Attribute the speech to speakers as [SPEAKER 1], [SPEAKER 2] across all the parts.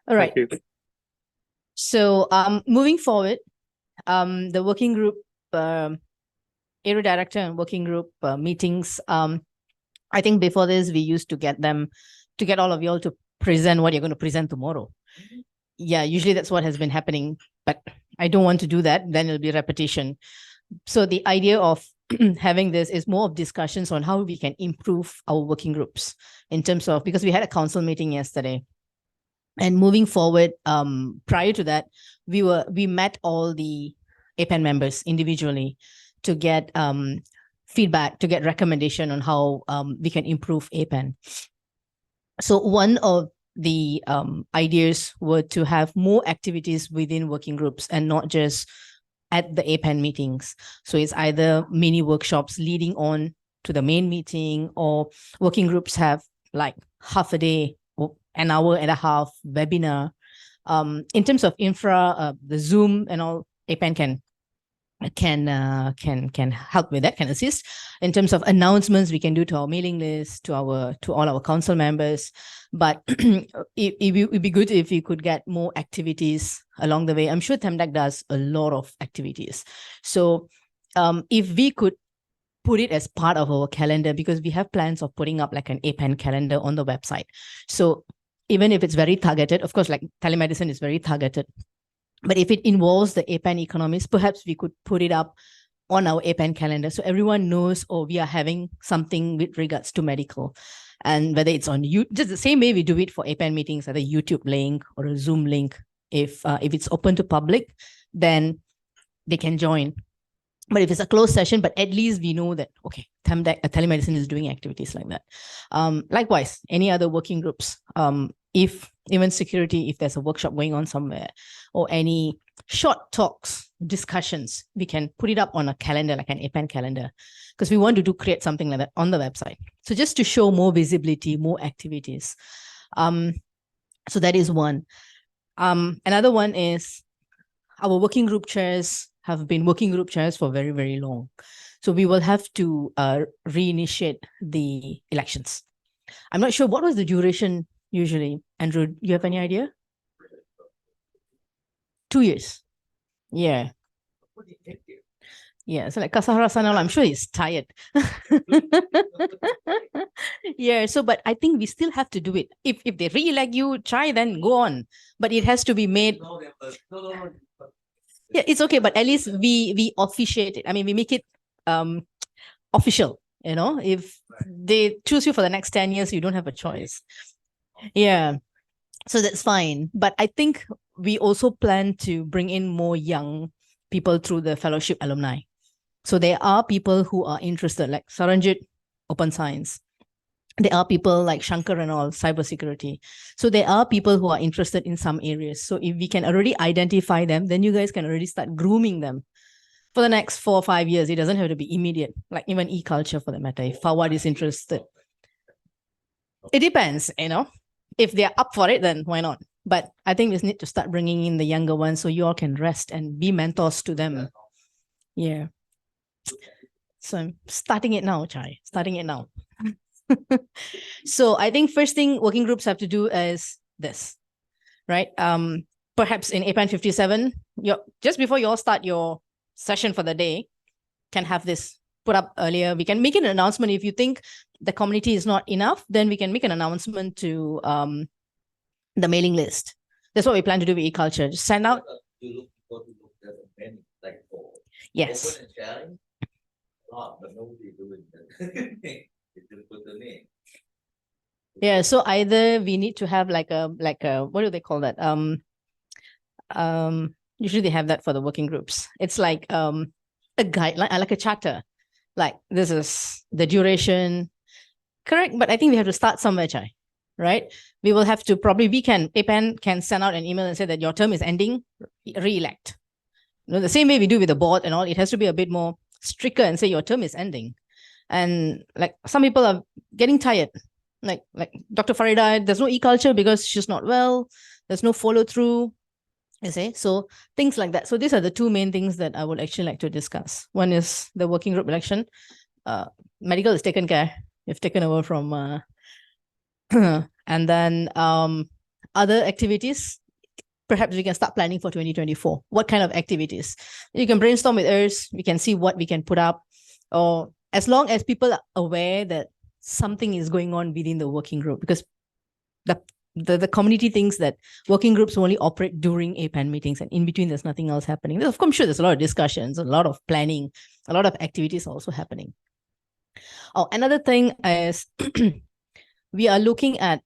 [SPEAKER 1] All right.
[SPEAKER 2] Thank you.
[SPEAKER 1] So moving forward, the working group, area director and working group meetings, I think before this, we used to get all of you all to present what you're going to present tomorrow. Yeah, usually that's what has been happening, but I don't want to do that. Then it'll be repetition. So the idea of having this is more of discussions on how we can improve our working groups in terms of, because we had a council meeting yesterday. And moving forward, prior to that, we met all the APAN members individually to get feedback, to get recommendation on how we can improve APAN. So one of the ideas were to have more activities within working groups and not just at the APAN meetings. So it's either mini workshops leading on to the main meeting, or working groups have like half a day or an hour and a half webinar. In terms of infra, the Zoom and all, APAN can help with that, can assist. In terms of announcements, we can do to our mailing list, to all our council members. But it would be good if we could get more activities along the way. I'm sure Temdak does a lot of activities. So if we could put it as part of our calendar, because we have plans of putting up like an APAN calendar on the website. So even if it's very targeted, of course, like telemedicine is very targeted, but if it involves the APAN economists, perhaps we could put it up on our APAN calendar so everyone knows, oh, we are having something with regards to medical. And whether it's on YouTube, just the same way we do it for APAN meetings, either a YouTube link or a Zoom link. If it's open to public, then they can join. But if it's a closed session, but at least we know that, okay, telemedicine is doing activities like that. Likewise, any other working groups, if even security, if there's a workshop going on somewhere, or any short talks, discussions, we can put it up on a calendar, like an APAN calendar, because we want to create something like that on the website. So just to show more visibility, more activities. So that is one. Another one is our working group chairs have been working group chairs for very, very long. So we will have to reinitiate the elections. I'm not sure what was the duration usually. Andrew, you have any idea? 2 years. Yeah. Yeah, so like Kasahara Sanal, I'm sure he's tired. Yeah, so but I think we still have to do it. If they re-elect you, try, then go on. But it has to be made. Yeah, it's okay, but at least we officiate it. I mean, we make it official. You know, if they choose you for the next 10 years, you don't have a choice. Yeah, so that's fine. But I think we also plan to bring in more young people through the fellowship alumni. So there are people who are interested, like Saranjit, open science. There are people like Shankar and all, cybersecurity. So there are people who are interested in some areas. So if we can already identify them, then you guys can already start grooming them for the next 4 or 5 years. It doesn't have to be immediate, like even e-culture for the matter. If Fawad is interested, it depends, you know. If they're up for it, then why not? But I think we need to start bringing in the younger ones so you all can rest and be mentors to them. Yeah. So I'm starting it now, Chai. Starting it now. So I think first thing working groups have to do is this, right? Perhaps in APAN 57, just before you all start your session for the day, can have this put up earlier. We can make an announcement. If you think the community is not enough, then we can make an announcement to the mailing list. That's what we plan to do with e-culture. Just send out. Yes. Yeah, so either we need to have like a what do they call that? Usually they have that for the working groups. It's like a guideline, like a charter. Like this is the duration, correct? But I think we have to start somewhere, Chai, right? We will have to APAN can send out an email and say that your term is ending, re-elect. You know, the same way we do with the board and all, it has to be a bit more stricter and say your term is ending. And like some people are getting tired. Like Dr. Farida, there's no e-culture because she's not well. There's no follow through. You see, so things like that. So these are the two main things that I would actually like to discuss. One is the working group election. Medical is taken care. We've taken over from, and then other activities, perhaps we can start planning for 2024. What kind of activities? You can brainstorm with us. We can see what we can put up. Or as long as people are aware that something is going on within the working group, because the community thinks that working groups only operate during APAN meetings, and in between there's nothing else happening. Of course, I'm sure there's a lot of discussions, a lot of planning, a lot of activities also happening. Oh, another thing is we are looking at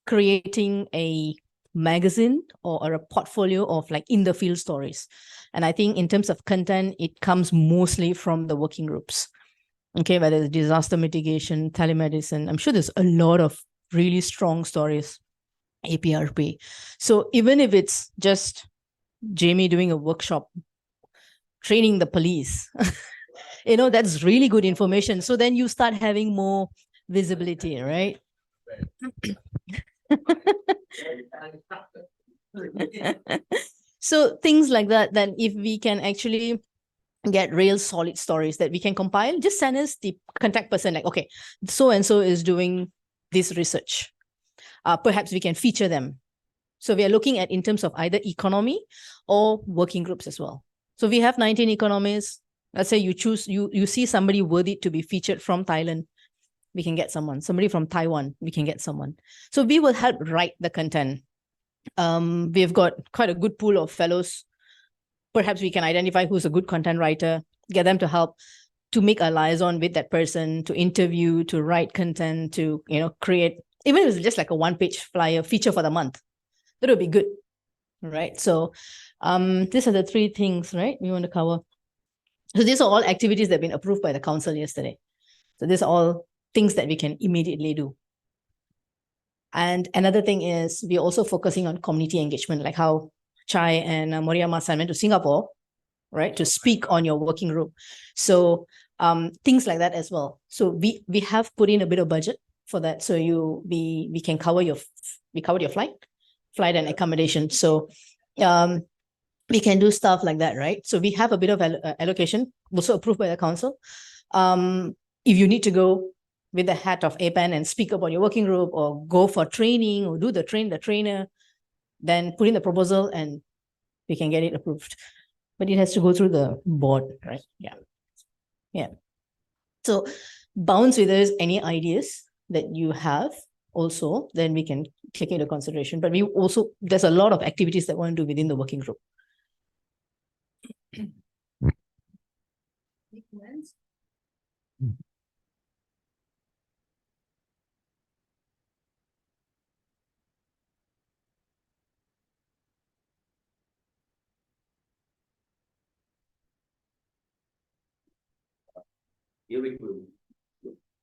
[SPEAKER 1] creating a magazine or a portfolio of like in the field stories. And I think in terms of content, it comes mostly from the working groups. Okay, whether it's disaster mitigation, telemedicine, I'm sure there's a lot of really strong stories, APRP. So even if it's just Jamie doing a workshop, training the police, that's really good information. So then you start having more visibility, right? So things like that, then if we can actually get real solid stories that we can compile, just send us the contact person, like, okay, so-and-so is doing this research. Perhaps we can feature them. So we are looking at in terms of either economy or working groups as well. So we have 19 economies. Let's say you choose, you see somebody worthy to be featured from Thailand, we can get someone. Somebody from Taiwan, we can get someone. So we will help write the content. We've got quite a good pool of fellows. Perhaps we can identify who's a good content writer, get them to help to make a liaison with that person, to interview, to write content, to create, even if it's just like a one-page flyer feature for the month, that would be good, right? So these are the three things, right, we want to cover. So these are all activities that have been approved by the council yesterday. So these are all things that we can immediately do. And another thing is we're also focusing on community engagement, like how Chai and Moriyama-san went to Singapore, right, to speak on your working group. So things like that as well. So we have put in a bit of budget for that. So we can cover your flight and accommodation. So we can do stuff like that, right? So we have a bit of allocation, also approved by the council. If you need to go with the hat of APAN and speak about your working group, or go for training, or do the trainer, then put in the proposal and we can get it approved. But it has to go through the board, right? Yeah. So bounce with us any ideas that you have also, then we can take into consideration. But there's a lot of activities that we want to do within the working group.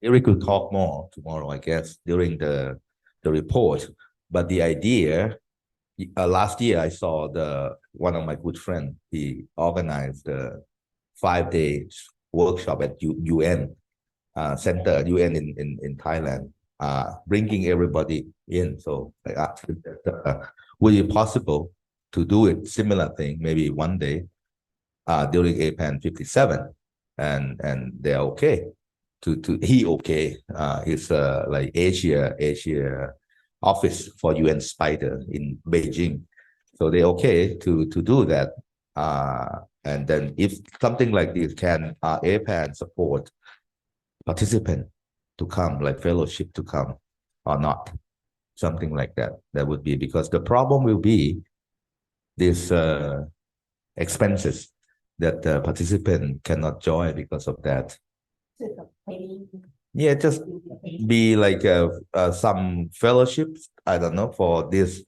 [SPEAKER 2] Eric will talk more tomorrow, I guess, during the report. But the idea, last year I saw one of my good friends, he organized a 5-day workshop at UN Center, UN in Thailand, bringing everybody in. So I asked him, would it be possible to do it similar thing, maybe one day during APAN 57, and they're okay. He okay. He's like Asia office for UN Spider in Beijing, so they're okay to do that. And then if something like this, can APAN support participant to come, like fellowship to come or not? Something like that. That would be, because the problem will be this expenses that the participant cannot join because of that. Yeah, just be like some fellowships, I don't know, for this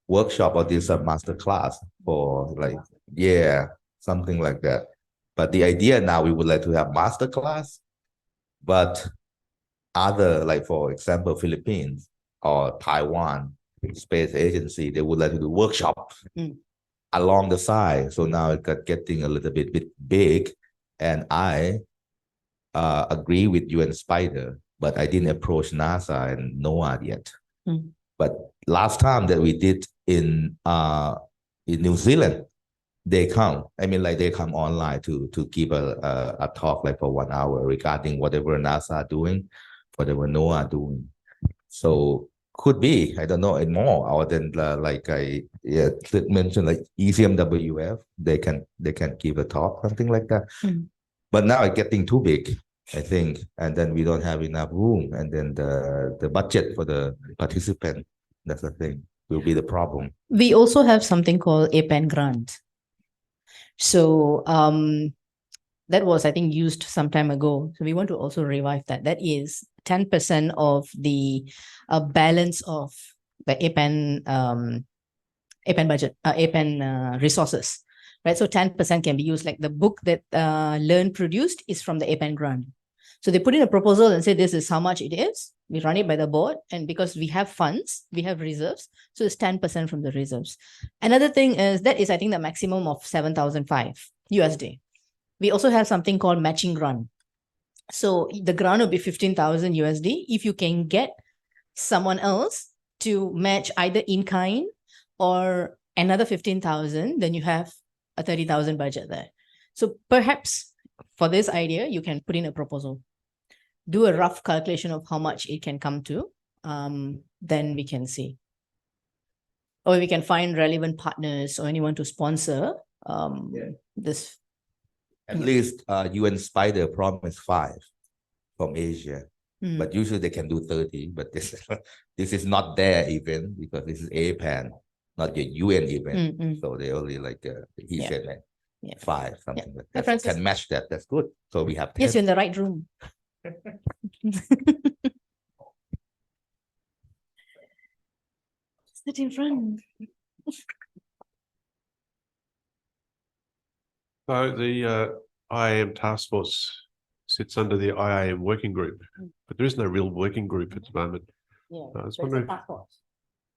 [SPEAKER 2] workshop or this master class, for like, yeah, something like that. But the idea now, we would like to have master class, but other, like for example, Philippines or Taiwan Space Agency, they would like to do workshop along the side. So now it got getting a little bit big, and I agree with UN Spider, but I didn't approach NASA and NOAA yet. But last time that we did in New Zealand, they come. I mean, like they come online to give a talk like for 1 hour regarding whatever NASA doing, whatever NOAA doing. So Could be, I don't know, and more, or then like I mentioned, like ECMWF, they can give a talk, something like that. But now it's getting too big, I think, and then we don't have enough room, and then the budget for the participant, that's the thing, will be the problem.
[SPEAKER 1] We also have something called APAN grant. So that was, I think, used some time ago. So we want to also revive that. That is 10% of the balance of the APAN APAN budget, APAN resources, right? So 10% can be used. Like the book that Learn produced is from the APAN grant. So they put in a proposal and say, this is how much it is. We run it by the board. And because we have funds, we have reserves. So it's 10% from the reserves. Another thing is that is, I think, the maximum of 7,005 USD. We also have something called matching grant. So the grant will be 15,000 USD. If you can get someone else to match either in kind or another 15,000, then you have a 30,000 budget there. So perhaps for this idea, you can put in a proposal, do a rough calculation of how much it can come to, then we can see. Or we can find relevant partners or anyone to sponsor this.
[SPEAKER 2] At least UN Spider promised 5 from Asia. But usually they can do 30, but this is not their event because this is APAN, not the UN event. So they only like he said 5, something like that. Francis can match that. That's good. So we have 10.
[SPEAKER 1] Yes, you're in the right room. Sit in front.
[SPEAKER 3] So the IAM task force sits under the IAM working group, but there is no real working group at the moment.
[SPEAKER 1] Yeah,
[SPEAKER 3] I was
[SPEAKER 1] so it's a task force.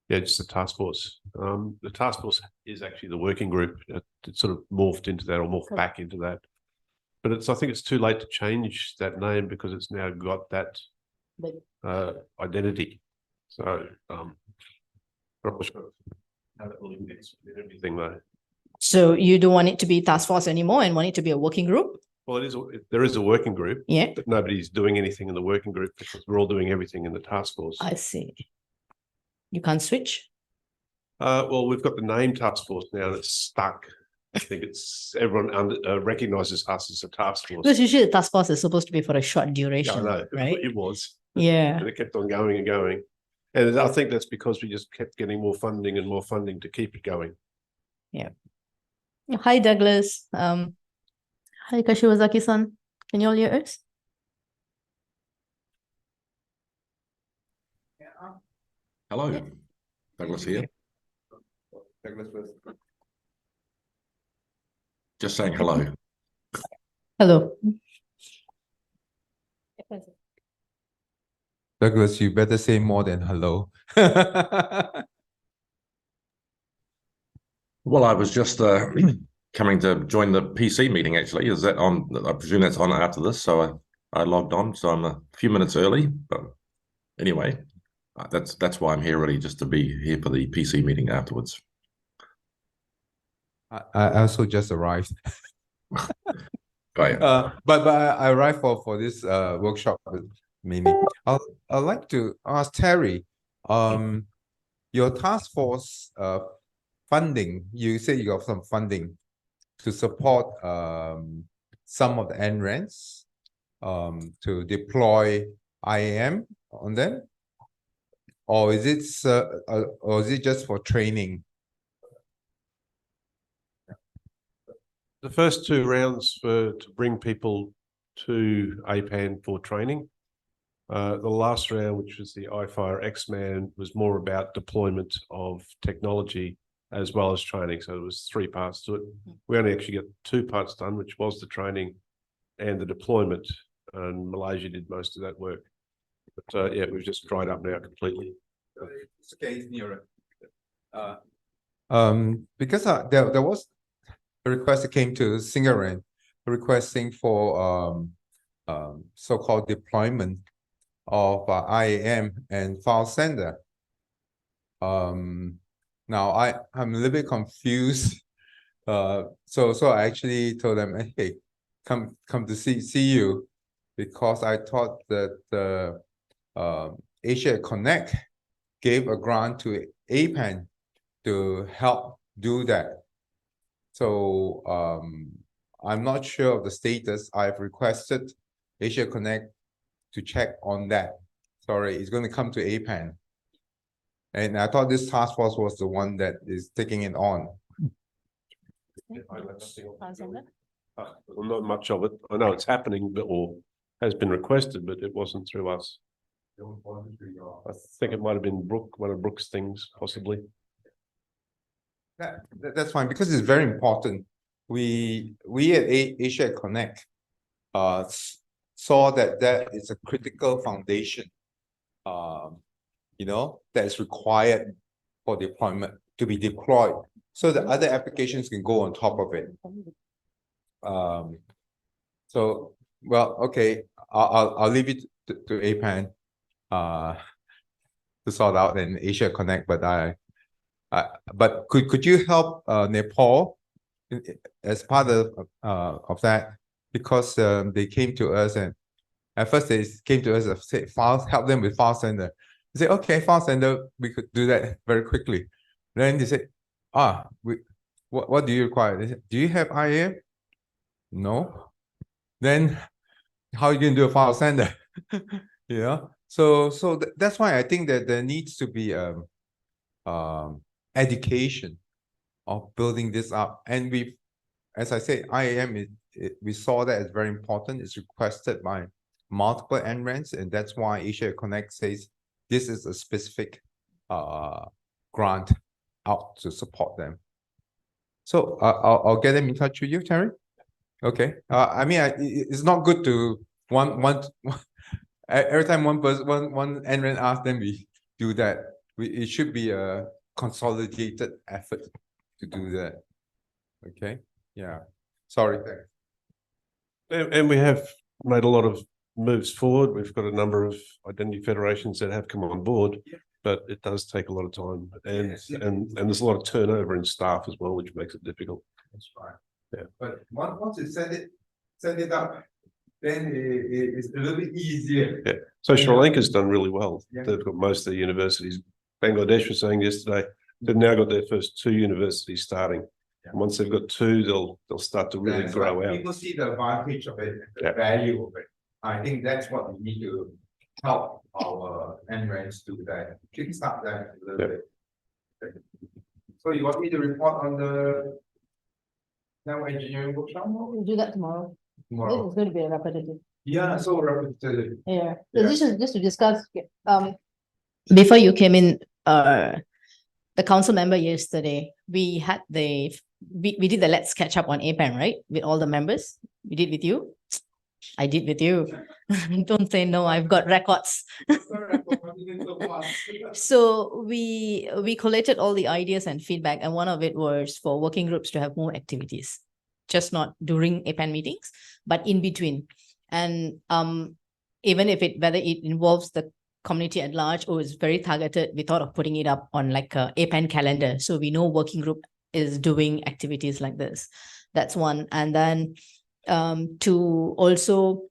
[SPEAKER 3] Yeah, just the task force. The task force is actually the working group. It sort of morphed into that or morphed back into that. But I think it's too late to change that name because it's now got that identity. So I'm not sure how that will index everything though.
[SPEAKER 1] So you don't want it to be task force anymore and want it to be a working group?
[SPEAKER 3] Well, there is a working group,
[SPEAKER 1] yeah,
[SPEAKER 3] but nobody's doing anything in the working group because we're all doing everything in the task force.
[SPEAKER 1] I see. You can't switch?
[SPEAKER 3] Well, we've got the name task force now that's stuck. I think it's everyone recognizes us as a task force.
[SPEAKER 1] Because usually the task force is supposed to be for a short duration,
[SPEAKER 3] I know,
[SPEAKER 1] right?
[SPEAKER 3] It was.
[SPEAKER 1] Yeah.
[SPEAKER 3] And it kept on going and going. And I think that's because we just kept getting more funding to keep it going.
[SPEAKER 1] Yeah. Hi, Douglas. Hi, Kashiwazaki-san. Can you all hear us?
[SPEAKER 4] Hello, Douglas here. Just saying hello.
[SPEAKER 1] Hello.
[SPEAKER 5] Douglas, you better say more than hello.
[SPEAKER 4] Well, I was just coming to join the PC meeting, actually. Is that on? I presume that's on after this, so I logged on, so I'm a few minutes early. But anyway, that's why I'm here, really, just to be here for the PC meeting afterwards.
[SPEAKER 5] I also just arrived.
[SPEAKER 4] Right.
[SPEAKER 5] But I arrived for this workshop with Mimi. I'd like to ask Terry, your task force funding, you say you got some funding to support some of the NRENs to deploy IAM on them, or is it just for training?
[SPEAKER 3] The first 2 rounds were to bring people to APAN for training. The last round, which was the iFire X-Man, was more about deployment of technology as well as training. So there was 3 parts to it. We only actually got 2 parts done, which was the training and the deployment. And Malaysia did most of that work. But yeah, we've just dried up now completely.
[SPEAKER 5] Because there was a request that came to Singapore requesting for so-called deployment of IAM and file sender. Now I'm a little bit confused. So I actually told them, hey, come to see you, because I thought that Asia Connect gave a grant to APAN to help do that. So I'm not sure of the status. I've requested Asia Connect to check on that. Sorry, it's going to come to APAN. And I thought this task force was the one that is taking it on.
[SPEAKER 3] Well, not much of it. I know it's happening, but or has been requested, but it wasn't through us. I think it might have been one of Brooke's things, possibly.
[SPEAKER 5] That's fine, because it's very important. We at Asia Connect saw that is a critical foundation, that is required for deployment to be deployed, so the other applications can go on top of it. So, well, okay, I'll leave it to APAN to sort out and Asia Connect, but but could you help Nepal as part of that, because they came to us, and at first they came to us and said help them with file sender. They said, okay, file sender, we could do that very quickly. Then they said, what do you require? They said, do you have IAM? No. Then how are you going to do a file sender? So that's why I think that there needs to be education of building this up. And as I say, IAM we saw that as very important. It's requested by multiple NRENs, and that's why Asia Connect says this is a specific grant out to support them. So I'll get them in touch with you, Terry. Okay. I mean, it's not good to every time one NREN asks, then we do that. It should be a consolidated effort to do that. Okay. Yeah. Sorry.
[SPEAKER 3] And we have made a lot of moves forward. We've got a number of identity federations that have come on board, but it does take a lot of time, and there's a lot of turnover in staff as well, which makes it difficult.
[SPEAKER 5] That's right.
[SPEAKER 3] Yeah.
[SPEAKER 5] But once you set it up, then it's a little bit easier.
[SPEAKER 3] Yeah. So Sri Lanka's done really well.
[SPEAKER 5] Yeah.
[SPEAKER 3] They've got most of the universities. Bangladesh was saying yesterday they've now got their first 2 universities starting.
[SPEAKER 5] Yeah.
[SPEAKER 3] And once they've got 2, they'll start to really grow out.
[SPEAKER 5] People see the advantage of it, the value of it. I think that's what we need to help our NRENs do that, kickstart that a little bit. So you want me to report on the network engineering workshop?
[SPEAKER 1] We'll do that tomorrow. This
[SPEAKER 5] Tomorrow.
[SPEAKER 1] is going to be repetitive.
[SPEAKER 5] Yeah, so repetitive.
[SPEAKER 1] Yeah.
[SPEAKER 5] Yeah.
[SPEAKER 1] This is just to discuss. Before you came in, the council member yesterday, we did the let's catch up on APAN, right? With all the members. We did with you. I did with you. Don't say no, I've got records. So we collated all the ideas and feedback, and one of it was for working groups to have more activities, just not during APAN meetings, but in between. And even if whether it involves the community at large or is very targeted, we thought of putting it up on like a APAN calendar, so we know working group is doing activities like this. That's one. And then to also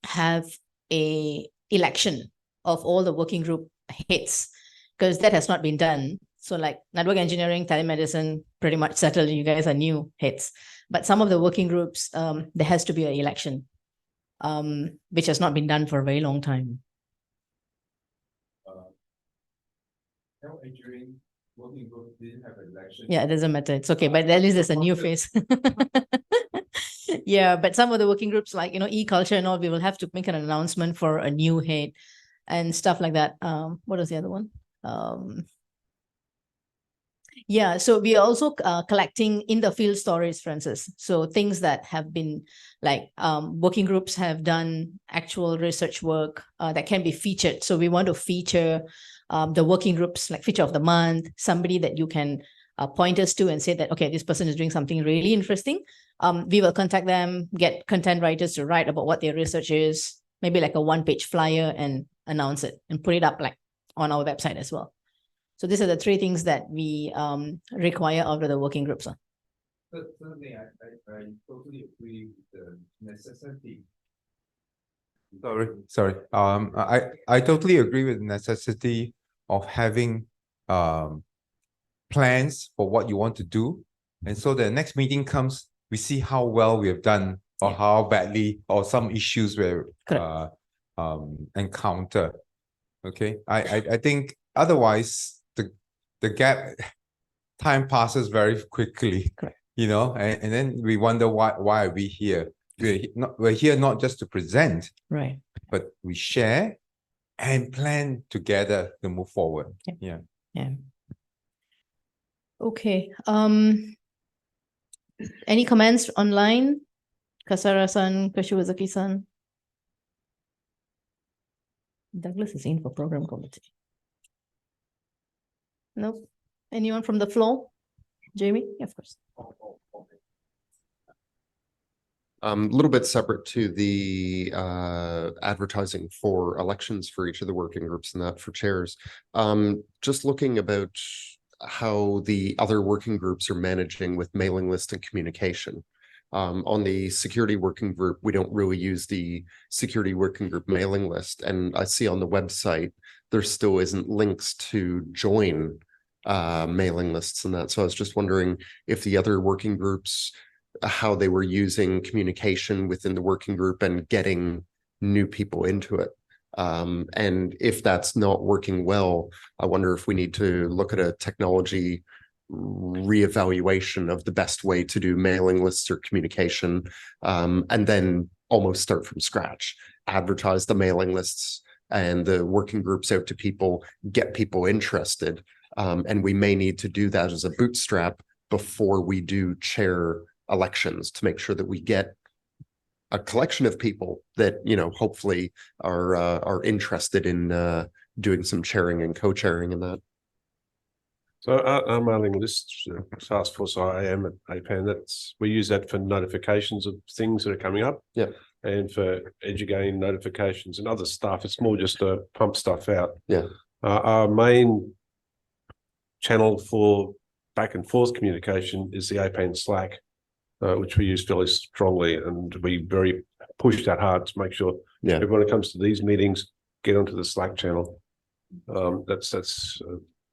[SPEAKER 1] have a election of all the working group heads, because that has not been done. So like network engineering, telemedicine, pretty much settled. You guys are new heads, but some of the working groups, there has to be an election, which has not been done for a very long time.
[SPEAKER 5] Working group didn't have an election.
[SPEAKER 1] Yeah, it doesn't matter. It's okay, but at least there's a new face. Yeah, but some of the working groups, like, e-culture and all, we will have to make an announcement for a new head and stuff like that. What was the other one? Yeah, so we are also collecting in the field stories, Francis. So things that have been like working groups have done actual research work that can be featured. So we want to feature the working groups, like feature of the month, somebody that you can point us to and say that, okay, this person is doing something really interesting. We will contact them, get content writers to write about what their research is, maybe like a 1-page flyer, and announce it and put it up like on our website as well. So these are the 3 things that we require out of the working groups.
[SPEAKER 5] Certainly, I totally agree with the necessity. Sorry. I totally agree with the necessity of having plans for what you want to do. And so the next meeting comes, we see how well we have done or how badly or some issues we encounter. Okay. I think otherwise the gap time passes very quickly.
[SPEAKER 1] Correct.
[SPEAKER 5] You know, and then we wonder why are we here? We're here not just to present,
[SPEAKER 1] Right.
[SPEAKER 5] but we share and plan together to move forward.
[SPEAKER 1] Yeah.
[SPEAKER 5] Yeah.
[SPEAKER 1] Yeah. Okay. Any comments online? Kasara-san, Kashiwazaki-san? Douglas is in for program committee. Nope. Anyone from the floor? Jamie? Yeah, of course.
[SPEAKER 6] A little bit separate to the advertising for elections for each of the working groups and that for chairs. Just looking about how the other working groups are managing with mailing list and communication. On the security working group, we don't really use the security working group mailing list. And I see on the website, there still isn't links to join mailing lists and that. So I was just wondering if the other working groups, how they were using communication within the working group and getting new people into it. And if that's not working well, I wonder if we need to look at a technology reevaluation of the best way to do mailing lists or communication, and then almost start from scratch, advertise the mailing lists and the working groups out to people, get people interested. And we may need to do that as a bootstrap before we do chair elections to make sure that we get a collection of people that, you know, hopefully are interested in doing some chairing and co-chairing in that.
[SPEAKER 3] So our mailing list, task force I am at APAN, we use that for notifications of things that are coming up.
[SPEAKER 6] Yeah.
[SPEAKER 3] And for EduGain notifications and other stuff. It's more just to pump stuff out.
[SPEAKER 6] Yeah.
[SPEAKER 3] Our main channel for back and forth communication is the APAN Slack, which we use fairly strongly, and we very push that hard to make sure everyone who comes to these meetings get onto the Slack channel. That's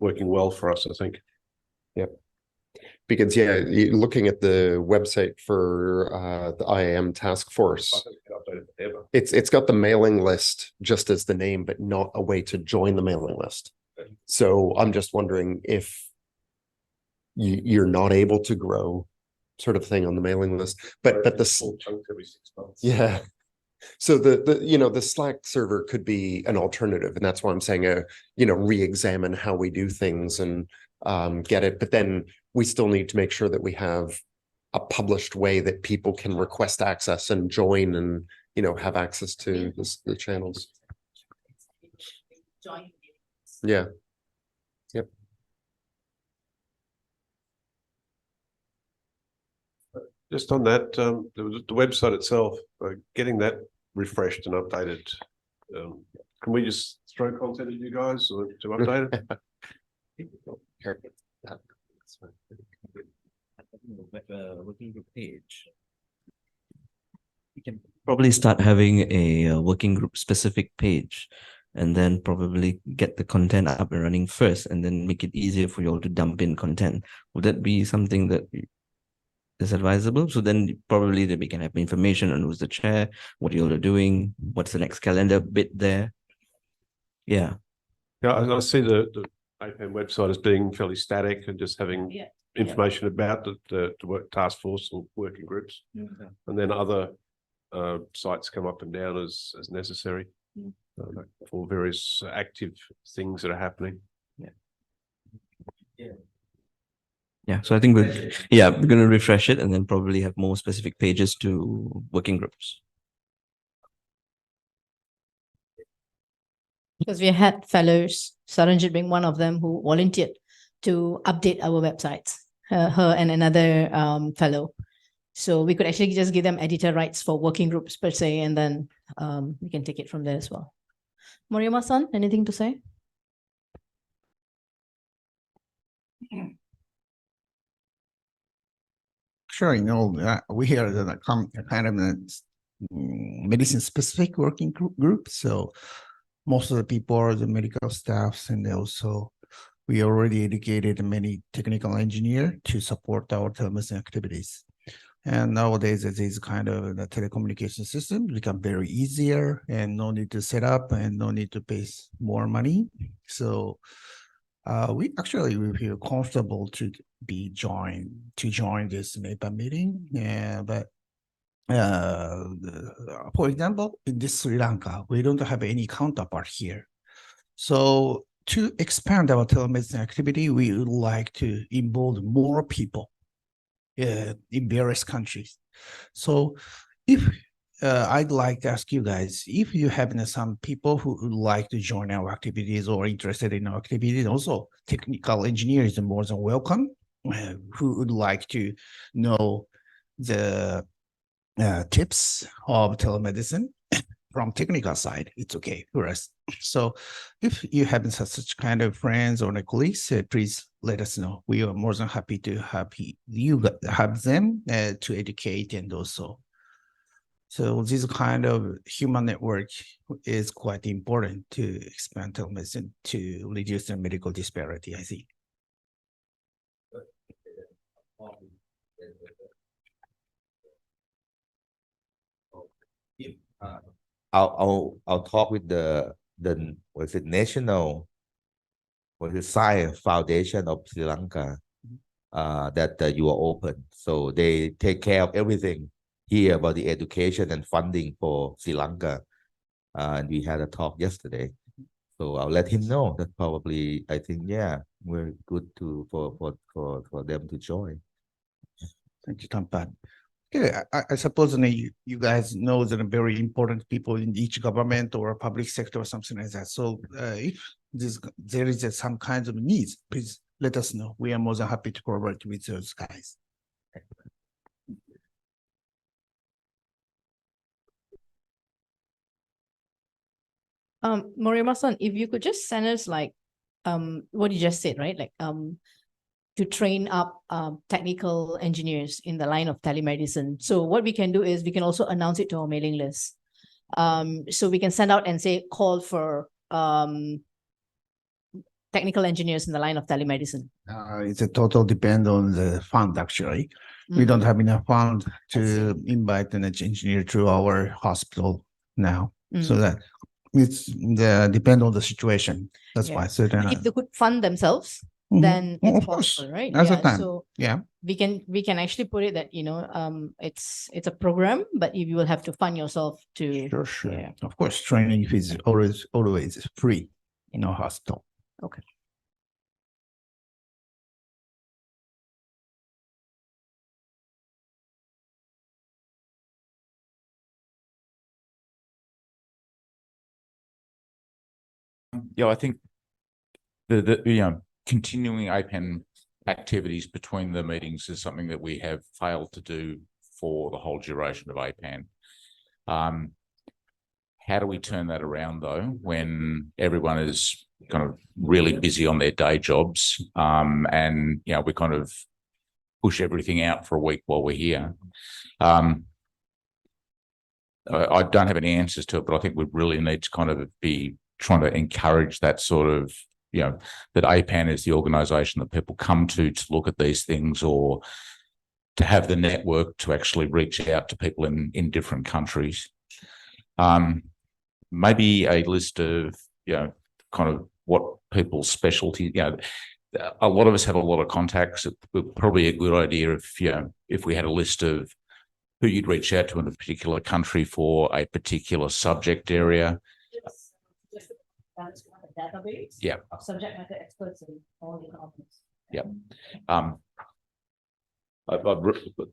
[SPEAKER 3] working well for us, I think.
[SPEAKER 6] Yep. Because looking at the website for the IAM task force, it's got the mailing list just as the name, but not a way to join the mailing list. So I'm just wondering if you're not able to grow, sort of thing, on the mailing list, but the
[SPEAKER 3] every 6 months.
[SPEAKER 6] Yeah. So the Slack server could be an alternative, and that's why I'm saying re-examine how we do things and get it. But then we still need to make sure that we have a published way that people can request access and join and have access to the channels. Yeah. Yep.
[SPEAKER 3] Just on that, the website itself, getting that refreshed and updated. Can we just throw content at you guys or to update it?
[SPEAKER 7] Working group page. We can probably start having a working group specific page, and then probably get the content up and running first, and then make it easier for you all to dump in content. Would that be something that is advisable? So then probably that we can have information on who's the chair, what you all are doing, what's the next calendar bit there. Yeah.
[SPEAKER 3] Yeah, I see the APAN website as being fairly static and just having information about the work task force or working groups, and then other sites come up and down as necessary for various active things that are happening.
[SPEAKER 7] Yeah, so I think we're going to refresh it and then probably have more specific pages to working groups.
[SPEAKER 1] Because we had fellows, Saranjit being one of them, who volunteered to update our websites, her and another fellow. So we could actually just give them editor rights for working groups per se, and then we can take it from there as well. Moriyama-san, anything to say?
[SPEAKER 8] Sure, we are the kind of medicine specific working group. So most of the people are the medical staffs, and also we already educated many technical engineer to support our telemedicine activities. And nowadays, this kind of the telecommunication system become very easier and no need to set up and no need to pay more money. So we feel comfortable to join this APAN meeting. But for example, in this Sri Lanka, we don't have any counterpart here. So to expand our telemedicine activity, we would like to involve more people in various countries. So if I'd like to ask you guys, if you have some people who would like to join our activities or interested in our activities, also technical engineers are more than welcome, who would like to know the tips of telemedicine from technical side, it's okay for us. So if you have such kind of friends or colleagues, please let us know. We are more than happy to have them to educate and also. So this kind of human network is quite important to expand telemedicine to reduce the medical disparity, I think.
[SPEAKER 2] I'll talk with the what's it, Science Foundation of Sri Lanka, that you are open, so they take care of everything here about the education and funding for Sri Lanka, and we had a talk yesterday, so I'll let him know that probably I think we're good for them to join.
[SPEAKER 8] Thank you, Tampan. Okay, I suppose you guys know that are very important people in each government or public sector or something like that. So if there is some kinds of needs, please let us know. We are more than happy to collaborate with those guys.
[SPEAKER 1] Moriyama-san, if you could just send us like what you just said, right? Like to train up technical engineers in the line of telemedicine. So what we can do is we can also announce it to our mailing list. So we can send out and say call for technical engineers in the line of telemedicine.
[SPEAKER 8] It's a total depend on the fund actually. We don't have enough fund to invite an engineer to our hospital now. So that it's depend on the situation. That's why. So
[SPEAKER 1] if they could fund themselves, then it's possible, right?
[SPEAKER 8] As a time.
[SPEAKER 1] So we can actually put it that it's a program, but you will have to fund yourself to
[SPEAKER 8] sure. Yeah. Of course, training is always free in our hospital.
[SPEAKER 1] Okay.
[SPEAKER 9] I think the continuing APAN activities between the meetings is something that we have failed to do for the whole duration of APAN. How do we turn that around though, when everyone is kind of really busy on their day jobs, and we kind of push everything out for a week while we're here? I don't have any answers to it, but I think we really need to kind of be trying to encourage that sort of, that APAN is the organisation that people come to look at these things, or to have the network to actually reach out to people in different countries. Maybe a list of, kind of what people's specialty, a lot of us have a lot of contacts. It would probably be a good idea if we had a list of who you'd reach out to in a particular country for a particular subject area.
[SPEAKER 1] Database of subject matter experts in all departments.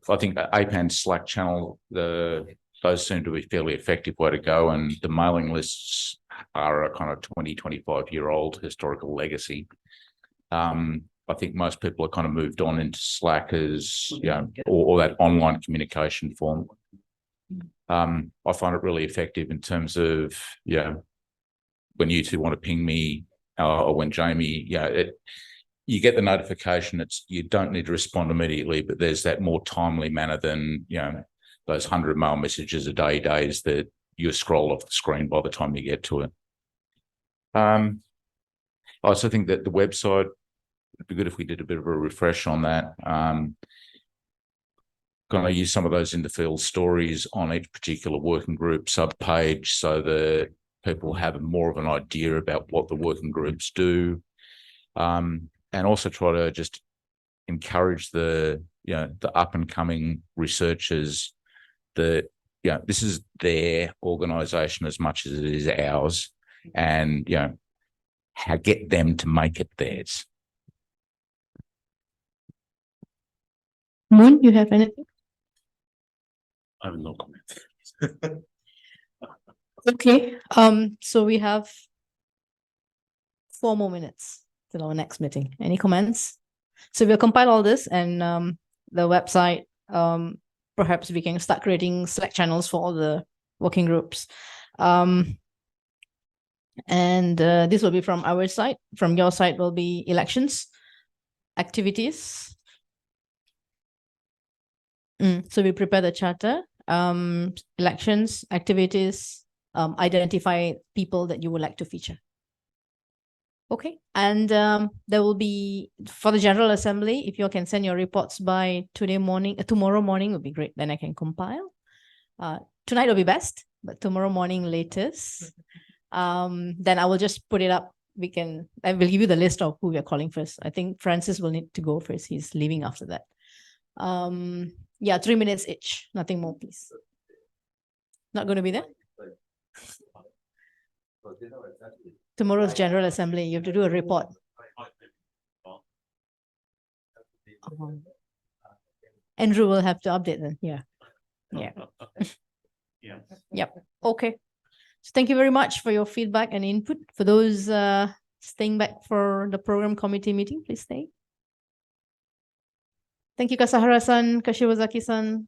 [SPEAKER 9] I think APAN Slack channel, those seem to be a fairly effective way to go, and the mailing lists are a kind of 20, 25-year-old historical legacy. I think most people have kind of moved on into Slack as, or that online communication form. I find it really effective in terms of, when you two want to ping me, or when Jamie, you get the notification. You don't need to respond immediately, but there's that more timely manner than, those 100 mail messages a day days that you scroll off the screen by the time you get to it. I also think that the website would be good if we did a bit of a refresh on that. Going to use some of those in the field stories on each particular working group subpage so that people have more of an idea about what the working groups do. And also try to just encourage the up and coming researchers that this is their organization as much as it is ours, and get them to make it theirs.
[SPEAKER 1] Moon, you have anything?
[SPEAKER 3] I have no comment.
[SPEAKER 1] Okay. So we have 4 more minutes till our next meeting. Any comments? So we'll compile all this and the website. Perhaps we can start creating Slack channels for all the working groups. And this will be from our side. From your side will be elections, activities. So we prepare the charter, elections, activities, identify people that you would like to feature. Okay, and there will be, for the General Assembly, if you can send your reports by tomorrow morning would be great. Then I can compile. Tonight will be best, but tomorrow morning latest. Then I will just put it up. I will give you the list of who we are calling first. I think Francis will need to go first. He's leaving after that. Yeah, 3 minutes each. Nothing more, please. Not going to be there? Tomorrow's General Assembly. You have to do a report. Andrew will have to update then. Yeah. Yep. Okay. So thank you very much for your feedback and input. For those staying back for the program committee meeting, please stay. Thank you, Kasahara-san, Kashiwazaki-san,